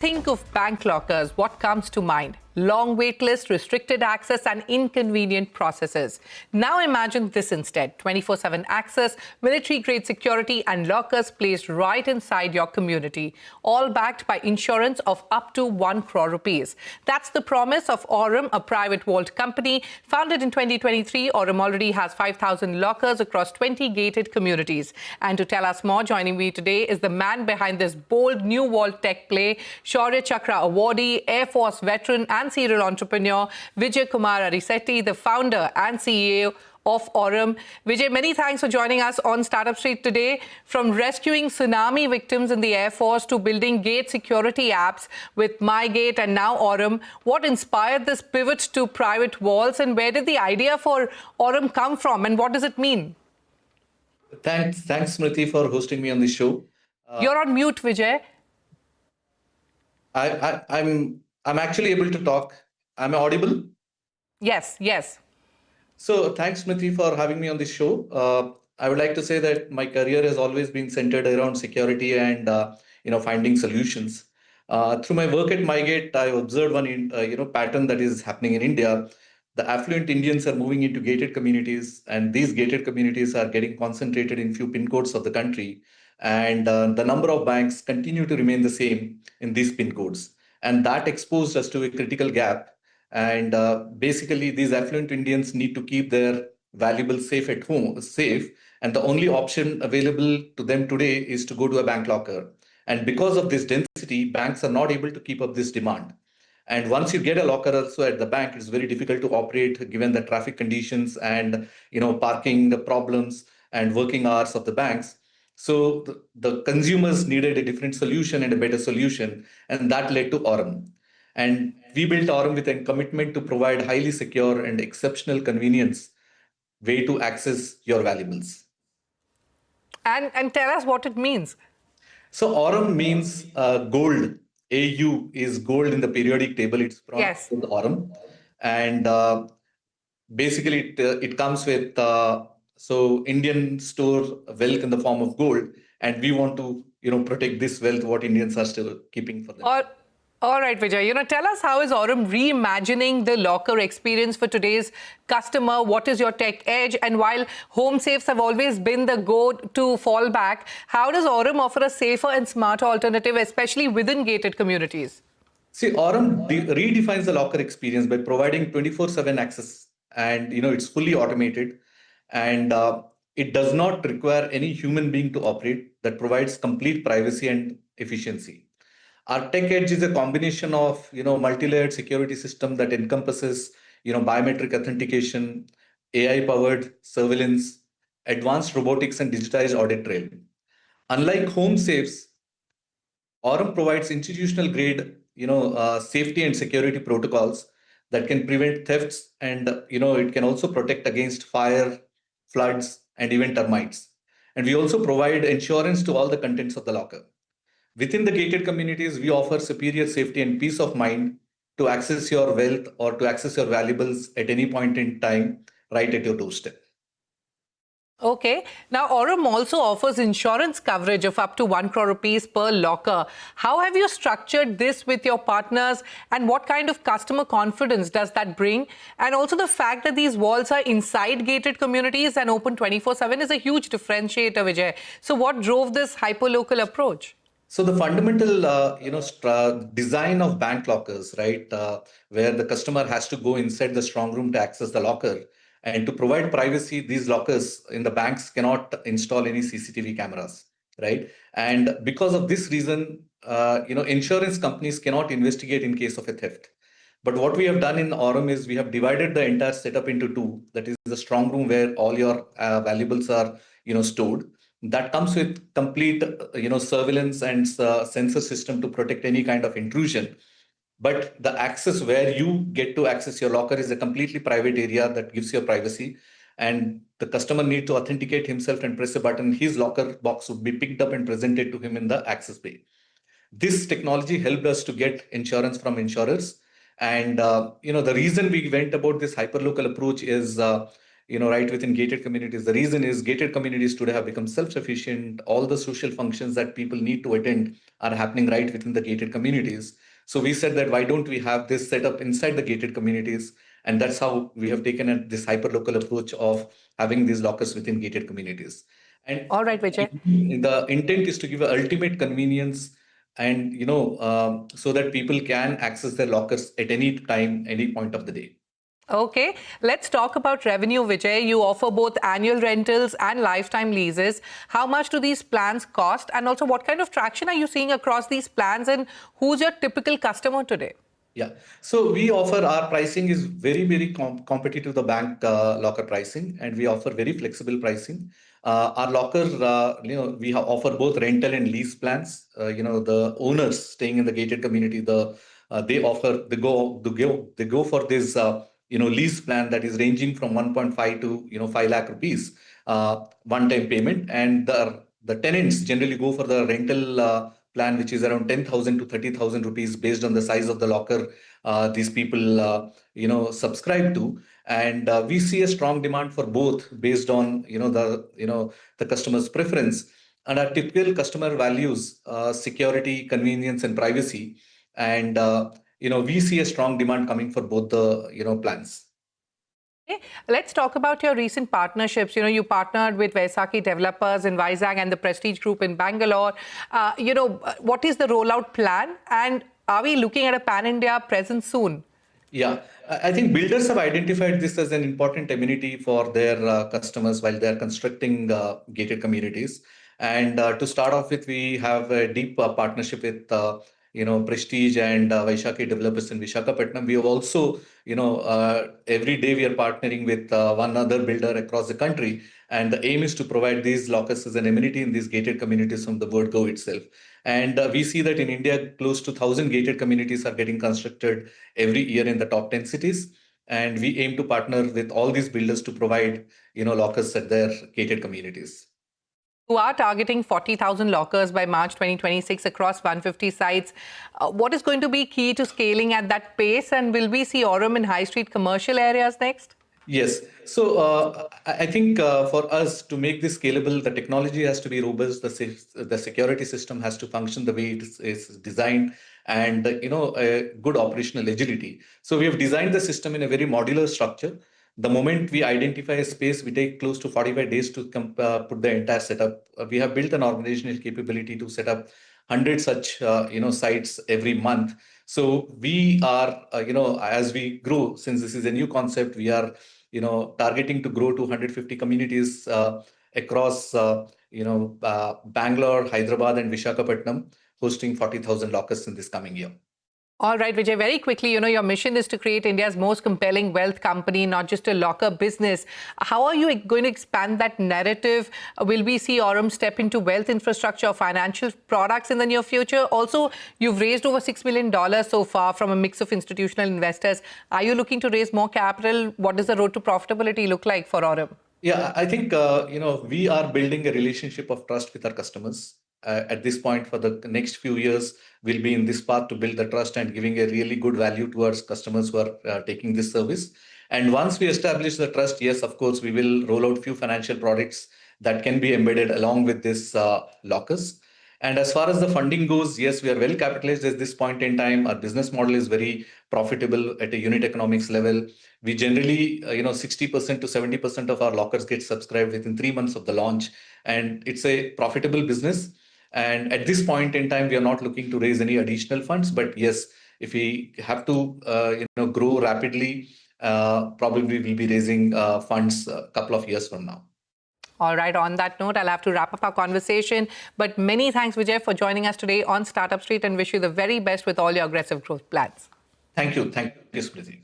Think of bank lockers, what comes to mind? Long wait list, restricted access and inconvenient processes. Now imagine this instead. 24/7 access, military-grade security and lockers placed right inside your community, all backed by insurance of up to 1 crore rupees. That's the promise of Aurm, a private vault company. Founded in 2023, Aurm already has 5,000 lockers across 20 gated communities. And to tell us more, joining me today is the man behind this bold new vault tech play, Shaurya Chakra awardee, Air Force veteran and serial entrepreneur, Vijay Arisetty, the founder and CEO of Aurm. Vijay, many thanks for joining us on Startup Street today. From rescuing tsunami victims in the Air Force to building gate security apps with MyGate and now Aurm, what inspired this pivot to private vaults and where did the idea for Aurm come from and what does it mean? Thanks, Smriti, for hosting me on the show. You're on mute, Vijay. I'm actually able to talk. Am I audible? Yes. So thanks, Smriti, for having me on this show. I would like to say that my career has always been centered around security and finding solutions. Through my work at MyGate, I observed one pattern that is happening in India. The affluent Indians are moving into gated communities, and these gated communities are getting concentrated in few pin codes of the country. And the number of banks continue to remain the same in these pin codes. And that exposed us to a critical gap. And basically, these affluent Indians need to keep their valuables safe at home, safe. And the only option available to them today is to go to a bank locker. And because of this density, banks are not able to keep up this demand. And once you get a locker also at the bank, it's very difficult to operate given the traffic conditions and parking the problems and working hours of the banks. So the consumers needed a different solution and a better solution, and that led to Aurm. And we built Aurm with a commitment to provide highly secure and exceptional convenience way to access your valuables. And tell us what it means. So Aurm means gold. AU is gold in the periodic table. It's from Aurm. And basically it comes with so Indian store wealth in the form of gold, and we want to protect this wealth what Indians are still keeping for them. All right, Vijay. Tell us, how is Aurm reimagining the locker experience for today's customer? What is your tech edge? And while home safes have always been the go-to fallback, how does Aurm offer a safer and smarter alternative, especially within gated communities? See, Aurm redefines the locker experience by providing 24/7 access, and it's fully automated. And it does not require any human being to operate. That provides complete privacy and efficiency. Our tech edge is a combination of multi-layered security system that encompasses biometric authentication, AI-powered surveillance, advanced robotics, and digitized audit trail. Unlike home safes, Aurm provides institutional-grade safety and security protocols that can prevent thefts, and it can also protect against fire, floods, and even termites. And we also provide insurance to all the contents of the locker. Within the gated communities, we offer superior safety and peace of mind to access your wealth or to access your valuables at any point in time, right at your doorstep. Okay. Now, Aurm also offers insurance coverage of up to 1 crore rupees per locker. How have you structured this with your partners, and what kind of customer confidence does that bring? And also the fact that these walls are inside gated communities and open 24/7 is a huge differentiator, Vijay. So what drove this hyperlocal approach? So the fundamental, design of bank lockers, right, where the customer has to go inside the strong room to access the locker. And to provide privacy, these lockers in the banks cannot install any CCTV cameras, right? And because of this reason, insurance companies cannot investigate in case of a theft. But what we have done in Aurm is we have divided the entire setup into two. That is the strong room where all your valuables are, stored. That comes with complete, surveillance and sensor system to protect any kind of intrusion. But the access where you get to access your locker is a completely private area that gives you privacy. And the customer needs to authenticate himself and press a button. His locker box would be picked up and presented to him in the access bay. This technology helped us to get insurance from insurers. And, the reason we went about this hyperlocal approach is, right within gated communities. The reason is gated communities today have become self-sufficient. All the social functions that people need to attend are happening right within the gated communities. So we said that why don't we have this set up inside the gated communities? And that's how we have taken this hyperlocal approach of having these lockers within gated communities. And All right, Vijay. the intent is to give a ultimate convenience and, so that people can access their lockers at any time, any point of the day. Okay, let's talk about revenue, Vijay. You offer both annual rentals and lifetime leases. How much do these plans cost? And also, what kind of traction are you seeing across these plans? And who's your typical customer today? Yeah, so we offer our pricing is very, very competitive, the bank locker pricing, and we offer very flexible pricing. Our locker, we offer both rental and lease plans. The owners staying in the gated community, they go for this, lease plan that is ranging from 1.5 to 5 lakh rupees, one-time payment, and the tenants generally go for the rental plan, which is around 10,000 to 30,000 rupees based on the size of the locker these people subscribe to. And we see a strong demand for both based on the customer's preference. And our typical customer values security, convenience, and privacy. And we see a strong demand coming for both the plans. Okay, let's talk about your recent partnerships. You partnered with Vaisakhi Developers in Vizag and the Prestige Group in Bangalore. What is the rollout plan? And are we looking at a pan-India presence soon? Yeah, I think builders have identified this as an important amenity for their customers while they're constructing gated communities. And to start off with, we have a deep partnership with Prestige and Vaishakhi Developers in Visakhapatnam. We have also, every day we are partnering with one other builder across the country. And the aim is to provide these lockers as an amenity in these gated communities from the word go itself. And we see that in India, close to 1,000 gated communities are getting constructed every year in the top 10 cities. And we aim to partner with all these builders to provide, lockers at their gated communities. You are targeting 40,000 lockers by March 2026 across 150 sites. What is going to be key to scaling at that pace? And will we see Aurum in high street commercial areas next? Yes. So I think for us to make this scalable, the technology has to be robust. The security system has to function the way it is designed, and a good operational agility. So we have designed the system in a very modular structure. The moment we identify a space, we take close to 45 days to put the entire setup. We have built an organizational capability to set up 100 such sites every month. So we are as we grow, since this is a new concept, we are targeting to grow to 150 communities across Bangalore, Hyderabad, and Visakhapatnam, hosting 40,000 lockers in this coming year. All right, Vijay, very quickly, your mission is to create India's most compelling wealth company, not just a locker business. How are you going to expand that narrative? Will we see Aurum step into wealth infrastructure or financial products in the near future? Also, you've raised over $6 million so far from a mix of institutional investors. Are you looking to raise more capital? What does the road to profitability look like for Aurum? Yeah, I think, we are building a relationship of trust with our customers. At this point, for the next few years, we'll be in this path to build the trust and giving a really good value towards customers who are taking this service. And once we establish the trust, yes, of course, we will roll out few financial products that can be embedded along with this lockers. And as far as the funding goes, yes, we are well capitalized at this point in time. Our business model is very profitable at a unit economics level. We generally, 60% to 70% of our lockers get subscribed within 3 months of the launch. And it's a profitable business. And at this point in time, we are not looking to raise any additional funds. But yes, if we have to, grow rapidly, probably we'll be raising funds a couple of years from now. All right, on that note, I'll have to wrap up our conversation. But many thanks, Vijay, for joining us today on Startup Street, and wish you the very best with all your aggressive growth plans. Thank you. Thank you, Smriti.